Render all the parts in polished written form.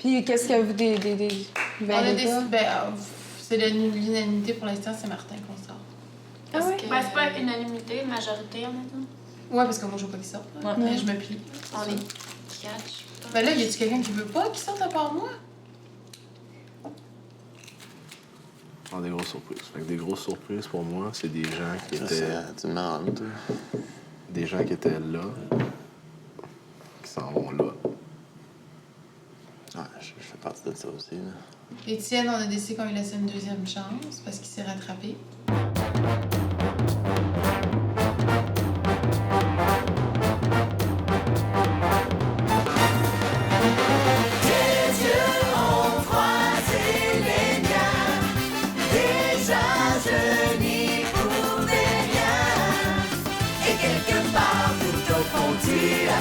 Puis qu'est-ce que vous des On a décidé, c'est l'unanimité pour l'instant, c'est Martin qu'on sort. Ah oui? Ben, c'est pas unanimité, majorité, honnêtement. Ouais, parce que moi, je veux pas qu'il sorte. Ouais. Mais je me plie. On est 4, je sais pas. Ben là, y a-tu quelqu'un qui veut pas qu'il sorte à part moi? Ah, des grosses surprises. Fait que des grosses surprises pour moi, c'est des gens qui étaient. Tu me demandes, toi. Des gens qui étaient là, qui s'en vont là. Ouais, je fais partie de ça aussi, là. Étienne, on a décidé qu'on lui laissait une deuxième chance parce qu'il s'est rattrapé.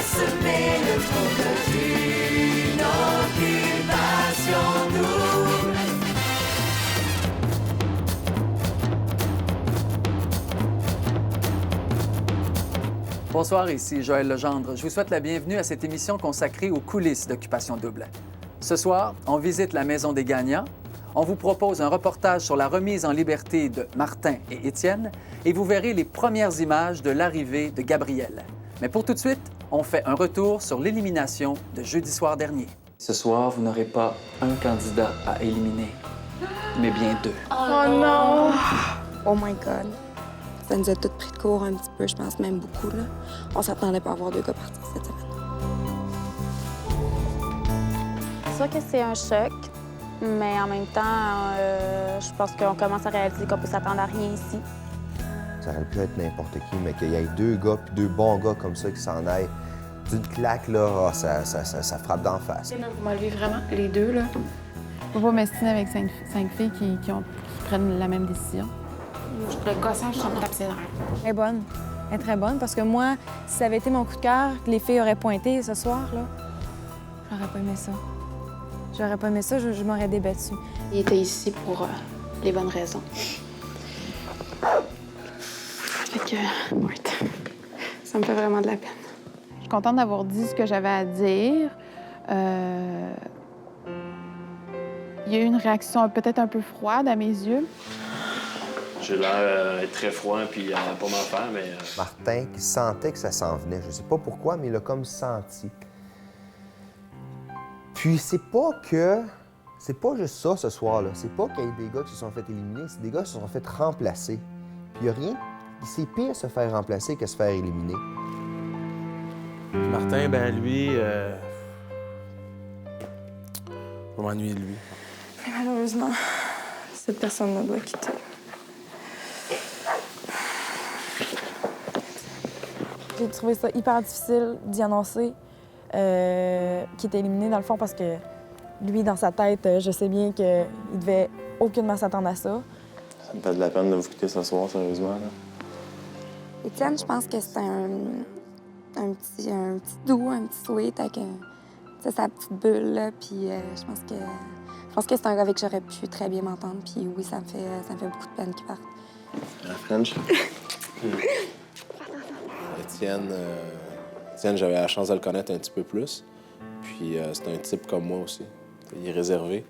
Semer le trouble d'une occupation double. Bonsoir, ici Joël Legendre. Je vous souhaite la bienvenue à cette émission consacrée aux coulisses d'Occupation double. Ce soir, on visite la Maison des gagnants, on vous propose un reportage sur la remise en liberté de Martin et Étienne et vous verrez les premières images de l'arrivée de Gabriel. Mais pour tout de suite, on fait un retour sur l'élimination de jeudi soir dernier. Ce soir, vous n'aurez pas un candidat à éliminer, mais bien deux. Oh non! Oh my God. Ça nous a tous pris de court un petit peu, je pense même beaucoup, là. On s'attendait pas à avoir 2 gars partis cette semaine. C'est sûr que c'est un choc, mais en même temps, je pense qu'on commence à réaliser qu'on peut s'attendre à rien ici. Ça aurait pu être n'importe qui, mais qu'il y ait 2 gars puis 2 bons gars comme ça qui s'en aillent d'une claque, là, ça frappe d'en face. Vous m'enlevez vraiment les deux, là. Je peux pas m'estiner avec 5 filles qui prennent la même décision. Le gossage, je me tape ses nerfs. Elle est bonne. Elle est très bonne parce que moi, si ça avait été mon coup de cœur, que les filles auraient pointé ce soir, là, j'aurais pas aimé ça. J'aurais pas aimé ça, je m'aurais débattue. Il était ici pour les bonnes raisons. Fait que, ça me fait vraiment de la peine. Je suis contente d'avoir dit ce que j'avais à dire. Il y a eu une réaction peut-être un peu froide à mes yeux. J'ai l'air très froid puis pas m'en faire, mais... Martin, qui sentait que ça s'en venait. Je sais pas pourquoi, mais il l'a comme senti. Puis c'est pas juste ça ce soir-là. C'est pas qu'il y ait des gars qui se sont fait éliminer, c'est des gars qui se sont fait remplacer. Puis il y a rien. C'est pire se faire remplacer que se faire éliminer. Martin, ben lui, je m'ennuie de lui. Mais malheureusement, cette personne-là doit quitter. J'ai trouvé ça hyper difficile d'y annoncer qu'il était éliminé, dans le fond, parce que lui, dans sa tête, je sais bien qu'il devait aucunement s'attendre à ça. Ça me fait de la peine de vous quitter ce soir, sérieusement, là. Étienne, je pense que c'est un petit doux, un petit sweet avec sa petite bulle, là. Puis je pense que c'est un gars avec qui j'aurais pu très bien m'entendre. Puis oui, ça me fait beaucoup de peine qu'il parte. La French. Étienne, j'avais la chance de le connaître un petit peu plus. Puis c'est un type comme moi aussi. Il est réservé.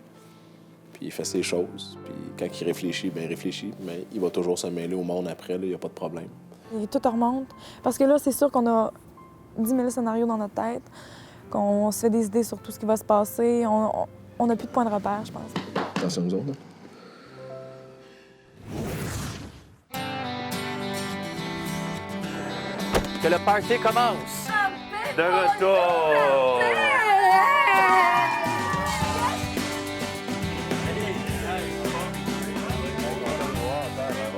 Puis il fait ses choses. Puis quand il réfléchit, bien il réfléchit. Mais il va toujours se mêler au monde après, il n'y a pas de problème. Et tout remonte. Parce que là, c'est sûr qu'on a 10 000 scénarios dans notre tête, qu'on se fait des idées sur tout ce qui va se passer. On n'a plus de point de repère, je pense. Attention nous autres, là. Que le party commence! De retour!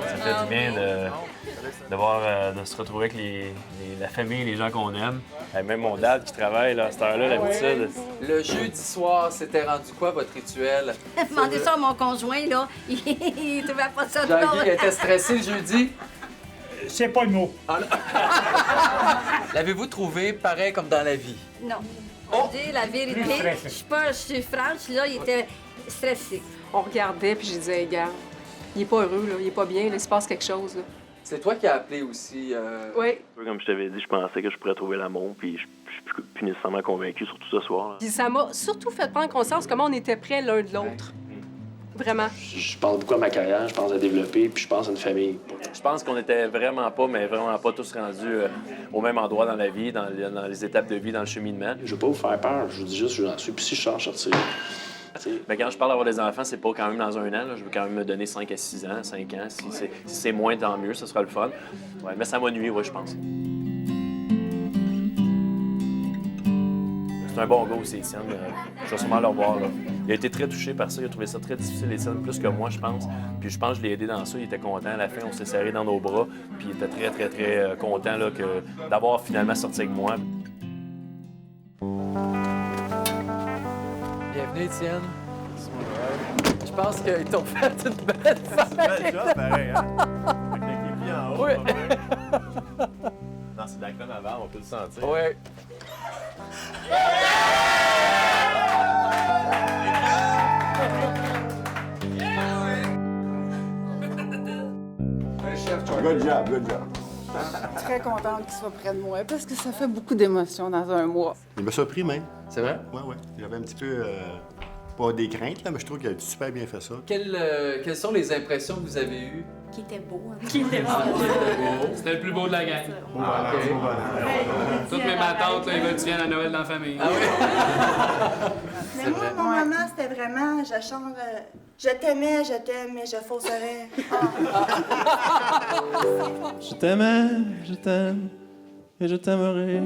Ça fait du bien de se retrouver avec la famille, les gens qu'on aime. Même mon dad qui travaille là, à cette heure-là, l'habitude. Le jeudi soir, c'était rendu quoi, votre rituel? Demandez ça à mon conjoint, là. Il trouvait pas ça Jean-Guy drôle. était stressé le jeudi? C'est pas le mot. L'avez-vous trouvé pareil comme dans la vie? Non. Oh! Je dis la vérité. Je suis franche, là, il était stressé. On regardait, puis je disais, regarde, il est pas heureux, là. Il est pas bien, là. Il se passe quelque chose, là. C'est toi qui as appelé aussi. Oui. Comme je t'avais dit, je pensais que je pourrais trouver l'amour, puis je suis plus nécessairement convaincu, surtout ce soir. Là. Puis ça m'a surtout fait prendre conscience comment on était près l'un de l'autre. Vraiment. Je pense beaucoup à ma carrière, je pense à développer, puis je pense à une famille. Je pense qu'on était vraiment pas tous rendus au même endroit dans la vie, dans les étapes de vie, dans le cheminement. Je veux pas vous faire peur, je vous dis juste que j'en suis, puis si je sors, je sortirai. Mais quand je parle d'avoir des enfants, c'est pas quand même dans un an. Là. Je veux quand même me donner 5 à 6 ans, 5 ans. Si c'est moins, tant mieux, ça sera le fun. Ouais, mais ça m'a nuit, je pense. C'est un bon gars aussi, Étienne. Je vais sûrement le revoir. Là. Il a été très touché par ça. Il a trouvé ça très difficile, Étienne, plus que moi, je pense. Puis je pense que je l'ai aidé dans ça. Il était content. À la fin, on s'est serré dans nos bras. Puis il était très, très, très content là, d'avoir finalement sorti avec moi. Bienvenue, Étienne. Je pense qu'ils t'ont fait une belle fête. C'est une belle job, pareil, hein? Avec les pieds en haut. Oui. Non, c'est de la conne avant, on peut le sentir. Oui. Good job, good job. Très contente qu'il soit près de moi parce que ça fait beaucoup d'émotions dans un mois. Il m'a surpris même. C'est vrai? Oui. J'avais un petit peu, pas des craintes, là, mais je trouve qu'il a super bien fait ça. Quelles sont les impressions que vous avez eues? Qui était beau. Hein? Qui était beau. C'était le plus beau de la gang. Toutes mes matantes, ils veulent que tu viennes à Noël dans la famille. Ah oui? Mais moi, mon moment, c'était vraiment, je t'aimais, je t'aime, mais je fausserais. Je t'aimais, je t'aime, et je t'aimerai.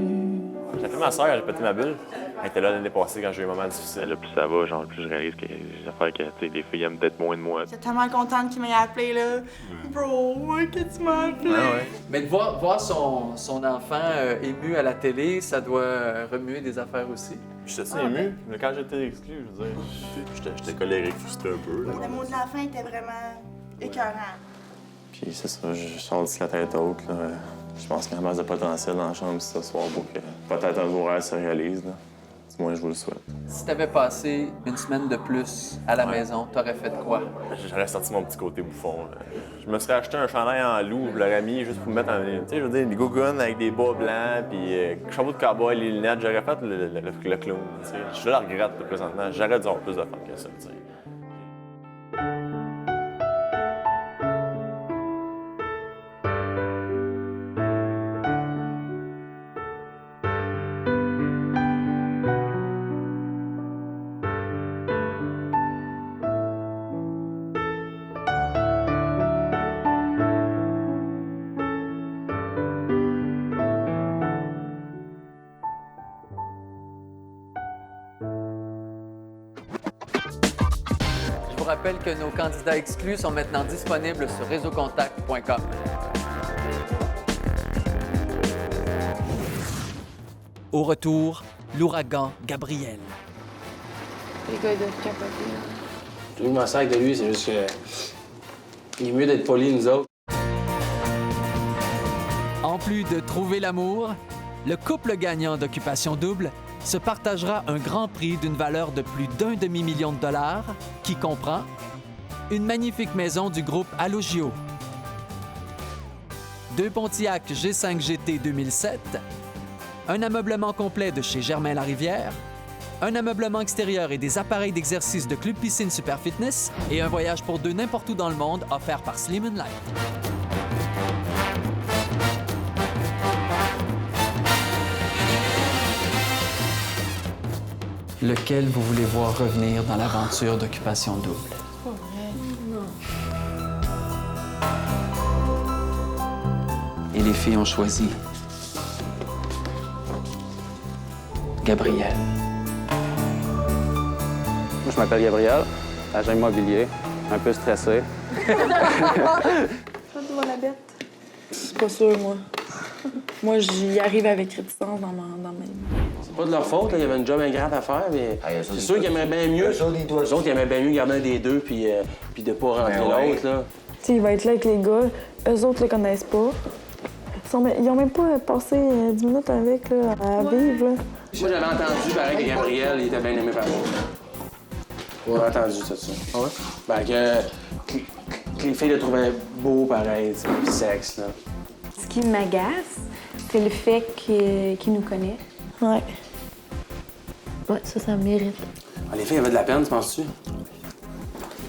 J'ai appelé ma soeur, j'ai pété ma bulle. Elle était là l'année passée quand j'ai eu un moment difficile. Là, plus ça va, genre, plus je réalise que les affaires que les filles aiment peut-être moins de moi. J'étais tellement contente qu'il m'ait appelé, là. Bro, que tu m'as appelé. Ah ouais. Mais de voir son enfant ému à la télé, ça doit remuer des affaires aussi. J'étais ému, mais quand j'étais exclu, je veux dire, j'étais colérique, frustré un peu. Là. Le mot de la fin était vraiment écœurant. Puis c'est ça, je sors d'ici la tête haute, là. Je pense qu'il y a un masse de potentiel dans la chambre ce soir pour que peut-être un de vos rêves se réalise, là. Du moins, je vous le souhaite. Si t'avais passé une semaine de plus à la maison, t'aurais fait quoi? J'aurais sorti mon petit côté bouffon. Là. Je me serais acheté un chandail en loup, je l'aurais mis juste pour me mettre en... Tu sais, je veux dire, des gougounes avec des bas blancs, puis chapeau de cowboy, les lunettes. J'aurais fait le clown, tu sais. Je le regrette, là, présentement. J'aurais dû avoir plus de fun que ça, tu sais. Je vous rappelle que nos candidats exclus sont maintenant disponibles sur réseaucontact.com. Au retour, l'ouragan Gabriel. Les gars, ils doivent capoter. Tout le monde sac de lui, c'est juste que. Il est mieux d'être poli, nous autres. En plus de trouver l'amour, le couple gagnant d'Occupation Double se partagera un grand prix d'une valeur de plus d'1 demi-million de dollars qui comprend une magnifique maison du groupe Allogio, 2 Pontiac G5 GT 2007, un ameublement complet de chez Germain Larivière, un ameublement extérieur et des appareils d'exercice de Club Piscine Super Fitness et un voyage pour 2 n'importe où dans le monde offert par Slim & Light. Lequel vous voulez voir revenir dans l'aventure d'Occupation Double? Pas vrai. Non. Et les filles ont choisi Gabriel. Moi, je m'appelle Gabriel, agent immobilier, un peu stressé. Toi, tu vois la bête? C'est pas sûr, moi. Moi, j'y arrive avec réticence dans ma vie. C'est pas de leur faute, là. Il y avait une job ingrate à faire, mais c'est sûr qu'ils aimeraient bien mieux. Eux autres, ils aimeraient bien mieux garder un des deux puis de pas rentrer l'autre, là. Tu sais, il va être là avec les gars. Eux autres le connaissent pas. Ils ont même pas passé 10 minutes avec, là, à vivre, là. Moi, j'avais entendu, pareil, que Gabriel, il était bien aimé par moi. J'avais entendu ça. Ah ouais? Ben, que que les filles le trouvaient beau pareil, tu sais, puis sexe, là. Ce qui m'agace, c'est le fait qu'il nous connaît. Ouais. Ouais, ça mérite. Ah, les filles avaient de la peine, tu penses-tu?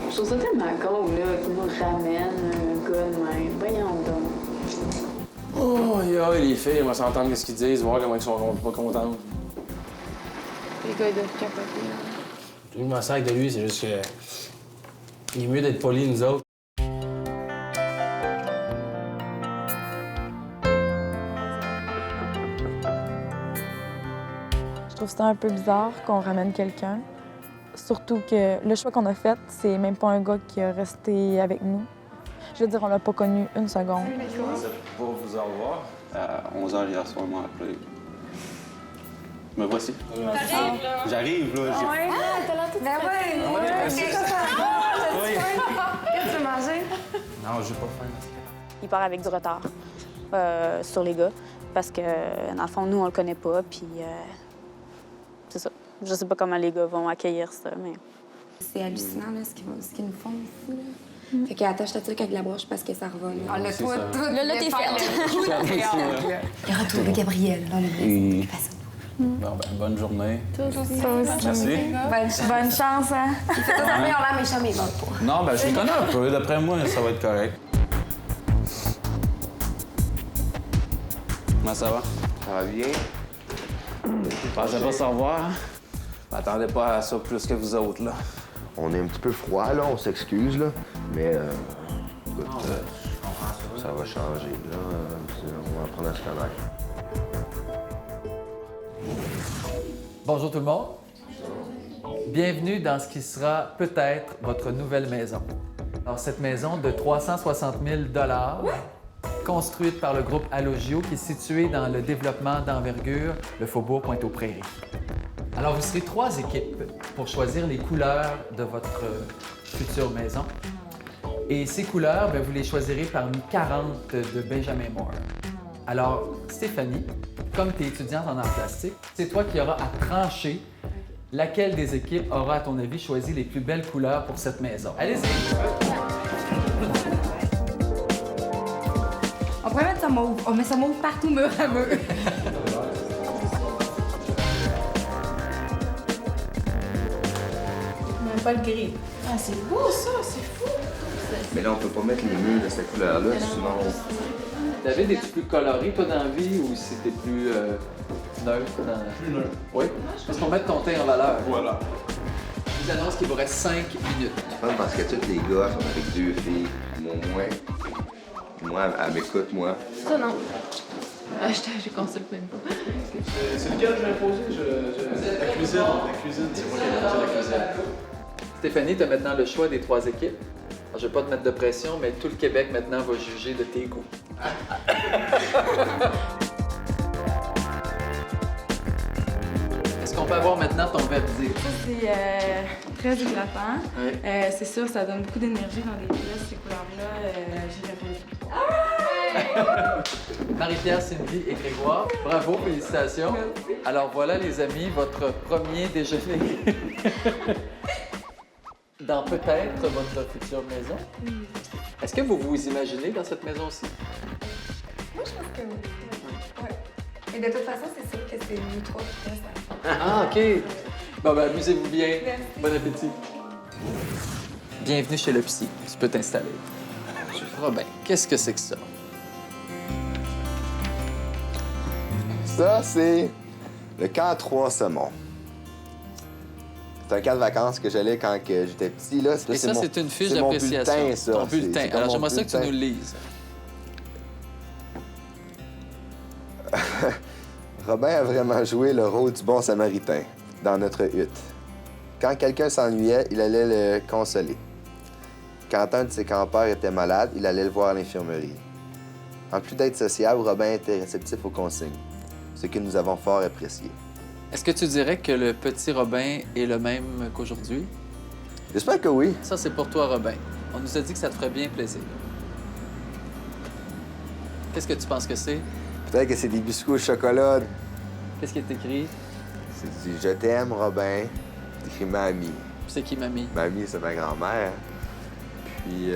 Je trouve ça tellement con, là, qu'on nous ramène un gars de même. Voyons donc. Oh, les filles, on va s'entendre ce qu'ils disent, voir comment ils sont pas contents. Les gars, ils doivent capoter. Je me sers de lui, c'est juste que. Il est mieux d'être poli, nous autres. Je trouve ça un peu bizarre qu'on ramène quelqu'un. Surtout que le choix qu'on a fait, c'est même pas un gars qui a resté avec nous. Je veux dire, on l'a pas connu une seconde. C'est pour vous au revoir. À 11h hier soir, moi appelé. Me voici. T'arrives, là. J'arrive, là. Ouais. Ah, t'as l'air tout Ben ouais. merci. Qu'est-ce que tu veux manger? Non, je vais pas faire. Il part avec du retard sur les gars parce que, dans le fond, nous, on le connaît pas, puis c'est ça. Je sais pas comment les gars vont accueillir ça, mais... C'est hallucinant, là, ce qu'ils nous font ici, là. Fait qu'attache ta truc avec la broche parce que ça revole. Ah, là, toi, tout. Là, t'es faite. Il a retrouvé Gabriel dans le Bon, ben, bonne journée. Toi aussi. Merci. Bonne chance, hein? Il fait tout Ouais. en l'air méchant, mais il vole pas. Non, ben, je les connais un peu. D'après moi, ça va être correct. Comment ça va? Ça va bien. Je pensais pas se revoir. Hein? Je m'attendais pas à ça plus que vous autres, là. On est un petit peu froid, là, on s'excuse, là. Mais, écoute, ça va changer, là. On va apprendre à se connaître. Bonjour tout le monde. Bienvenue dans ce qui sera peut-être votre nouvelle maison. Alors, cette maison de 360 000 construite par le groupe Allogio, qui est situé dans le développement d'envergure, le faubourg Pointe-aux-Prairies. Alors, vous serez 3 équipes pour choisir les couleurs de votre future maison. Et ces couleurs, bien, vous les choisirez parmi 40 de Benjamin Moore. Alors, Stéphanie, comme tu es étudiante en arts plastiques, c'est toi qui auras à trancher laquelle des équipes aura, à ton avis, choisi les plus belles couleurs pour cette maison. Allez-y! On pourrait mettre ça mauve. On met ça mauve partout, mur à mur. On pas le gris. Ah, c'est beau, ça, c'est fou. Mais là, on peut pas mettre les murs de cette couleur-là, sinon... David, es-tu plus coloré, toi, dans la vie, ou c'était plus neutre? Plus neutre. Oui? Parce qu'on met ton teint en valeur. Voilà. Je vous annonce qu'il vous reste 5 minutes. Je pense parce que tous les gars sont avec 2 filles, moi. Moi, elle m'écoute, moi. Ça, non. Je consulte même pas. C'est lequel je vais imposer? La cuisine, c'est moi qui ai imposé la cuisine. Stéphanie, tu as maintenant le choix des 3 équipes. Alors, je ne vais pas te mettre de pression, mais tout le Québec maintenant va juger de tes goûts. Est-ce qu'on peut avoir maintenant ton verdict? Ça, c'est très éclatant. Ouais. C'est sûr, ça donne beaucoup d'énergie dans les pièces, ces couleurs-là. J'irais pas. Marie-Pierre, Cindy et Grégoire, bravo, félicitations. Alors voilà, les amis, votre premier déjeuner dans peut-être votre future maison. Est-ce que vous vous imaginez dans cette maison aussi? Moi, je pense que oui. Ouais. Mais de toute façon, c'est sûr que c'est nous 3 qui restent. Ah, OK. Bon, ben, amusez-vous bien. Merci. Bon appétit. Bienvenue chez le psy. Tu peux t'installer. Robin, qu'est-ce que c'est que ça? Ça, c'est le camp 3 saumons. C'est un camp de vacances que j'allais quand j'étais petit. Là. Et ça, c'est une fiche c'est mon d'appréciation. bulletin, ça. Ton bulletin. C'est comme Alors, mon j'aimerais ça que tu bulletin. nous le lises. Robin a vraiment joué le rôle du bon samaritain dans notre hutte. Quand quelqu'un s'ennuyait, il allait le consoler. Quand un de ses campeurs était malade, il allait le voir à l'infirmerie. En plus d'être sociable, Robin était réceptif aux consignes, ce que nous avons fort apprécié. Est-ce que tu dirais que le petit Robin est le même qu'aujourd'hui? J'espère que oui. Ça, c'est pour toi, Robin. On nous a dit que ça te ferait bien plaisir. Qu'est-ce que tu penses que c'est? Peut-être que c'est des biscuits au chocolat. Qu'est-ce qui est écrit? C'est du « Je t'aime, Robin », écrit Mamie. C'est qui, Mamie? Mamie, c'est ma grand-mère. Puis,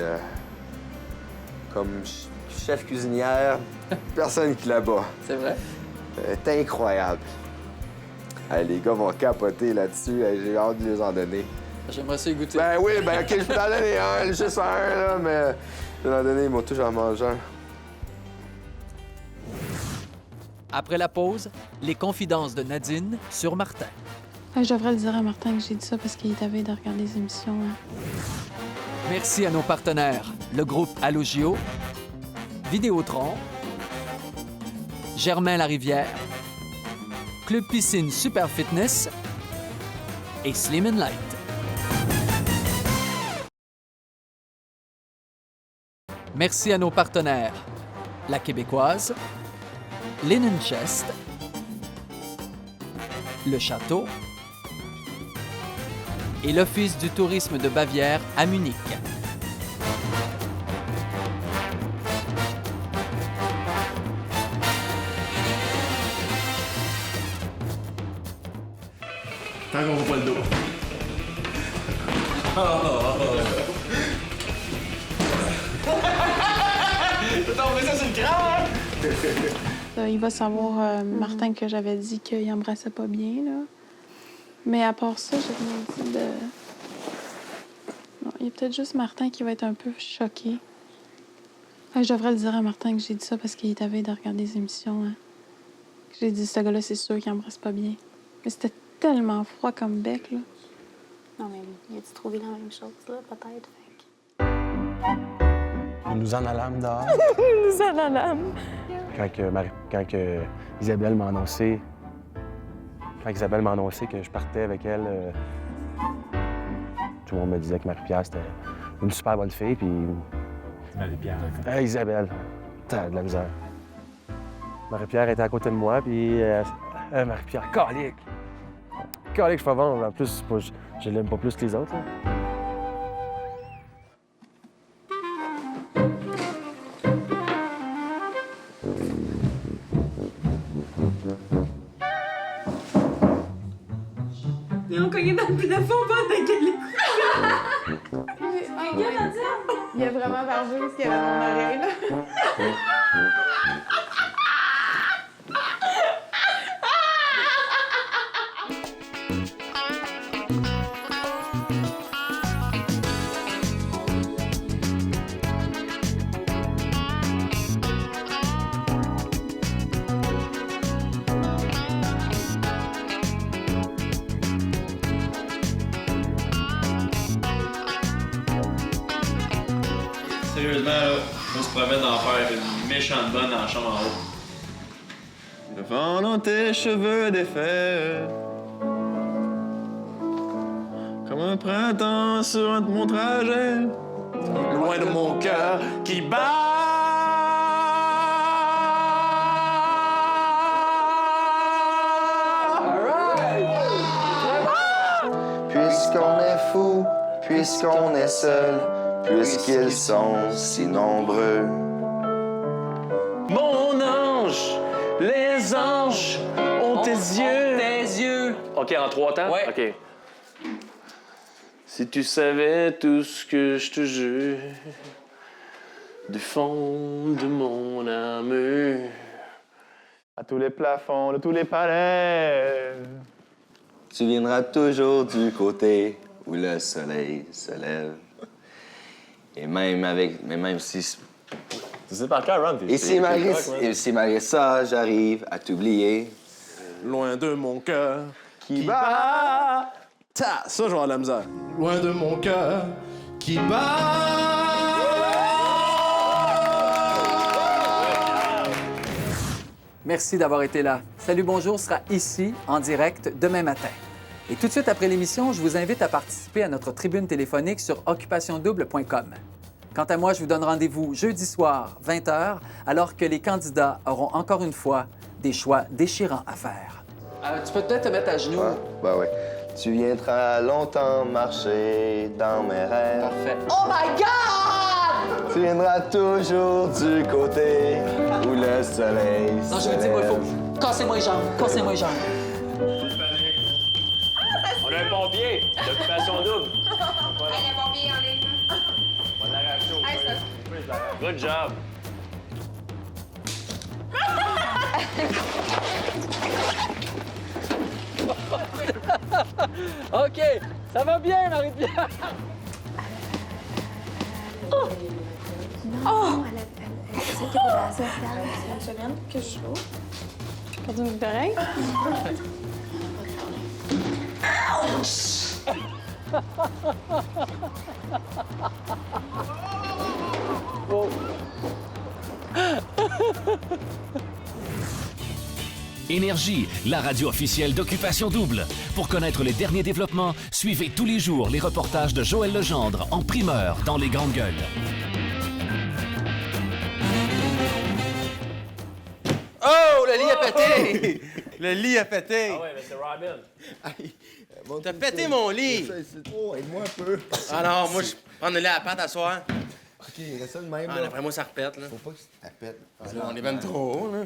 comme chef cuisinière, personne qui la bat. C'est vrai? C'est incroyable. Hey, les gars vont capoter là-dessus. Hey, j'ai hâte de les en donner. J'aimerais ça y goûter. Ben oui, ben OK, je peux t'en donner un, juste un, là, mais je vais en donner, ils m'ont toujours en mangé un. Après la pause, les confidences de Nadine sur Martin. Je devrais le dire à Martin que j'ai dit ça parce qu'il est avide de regarder les émissions. Merci à nos partenaires, le groupe Allogio, Vidéotron, Germain Larivière, Club Piscine Super Fitness et Slim & Light. Merci à nos partenaires, La Québécoise, Linen Chest, Le Château et l'Office du tourisme de Bavière à Munich. Tant qu'on voit pas le dos. T'as tombé ça sur le crâne! Il va savoir, Martin, que j'avais dit qu'il embrassait pas bien, là. Mais à part ça, j'ai rien dit de... Non, il y a peut-être juste Martin qui va être un peu choqué. Je devrais le dire à Martin que j'ai dit ça parce qu'il est avide de regarder les émissions. Hein. J'ai dit, ce gars-là, c'est sûr qu'il embrasse pas bien. Mais c'était tellement froid comme bec, là. Non, mais il a-tu trouvé la même chose, là, peut-être? Nous nous en allâmes dehors. Nous en allâmes. Quand Isabelle m'a annoncé... Quand Isabelle m'a annoncé que je partais avec elle, tout le monde me disait que Marie-Pierre, c'était une super bonne fille, puis... Marie-Pierre. Isabelle, t'as de la misère. Marie-Pierre était à côté de moi, puis... Marie-Pierre, calique! Calique, je fais vendre. En plus, je l'aime pas plus que les autres, là. Ils ont cogné dans le plafond pendant qu'elle écoutait. Il a vraiment vargé ce qu'il y avait dans mon oreille, là. Sérieusement, là, on se promet d'en faire une méchante bonne dans la chambre en haut. Le vent dans tes cheveux défaits, comme un printemps sur mon trajet, loin de mon cœur qui bat. Puisqu'on est fou, puisqu'on est seul, puisqu'ils sont si nombreux. Mon ange, les anges ont tes yeux. Tes yeux. OK, en 3 temps? Ouais. OK. Si tu savais tout ce que je te jure, du fond de mon âme, À tous les plafonds de tous les palais. Tu viendras toujours du côté où le soleil se lève. Et même si... Tu sais par cœur, Ron? Et si malgré ça, j'arrive à t'oublier. Loin de mon cœur qui bat. Ça, je vais avoir de la misère. Loin de mon cœur qui bat. Merci d'avoir été là. Salut Bonjour sera ici, en direct, demain matin. Et tout de suite après l'émission, je vous invite à participer à notre tribune téléphonique sur occupationdouble.com. Quant à moi, je vous donne rendez-vous jeudi soir, 20h, alors que les candidats auront encore une fois des choix déchirants à faire. Tu peux peut-être te mettre à genoux. Ouais. Tu viendras longtemps marcher dans mes rêves. Parfait. Oh my God! Tu viendras toujours du côté où le soleil Non, je vous dis, moi, il faut... Cassez-moi les jambes, cassez-moi les jambes. On a un pompier d'occupation double. Hey, le pompier en ligne. On va l'arracher au feu. Good job. OK, ça va bien, Marie-Pierre. Oh! C'est qui pour la une semaine que je joue. Perdu une oreille? Oh. Énergie, la radio officielle d'Occupation Double. Pour connaître les derniers développements, suivez tous les jours les reportages de Joël Legendre en primeur dans Les Grandes Gueules. Oh, le lit a pété! Le lit a pété! Ah ouais, mais c'est Robin. T'as pété mon lit! Oh, aide-moi un peu. Ah non, moi, je prends le lit à la patte à soir. OK, reste ça de même, Ah, là. d'après moi, ça repète, là. Faut pas que ça pète. On est même trop haut, là.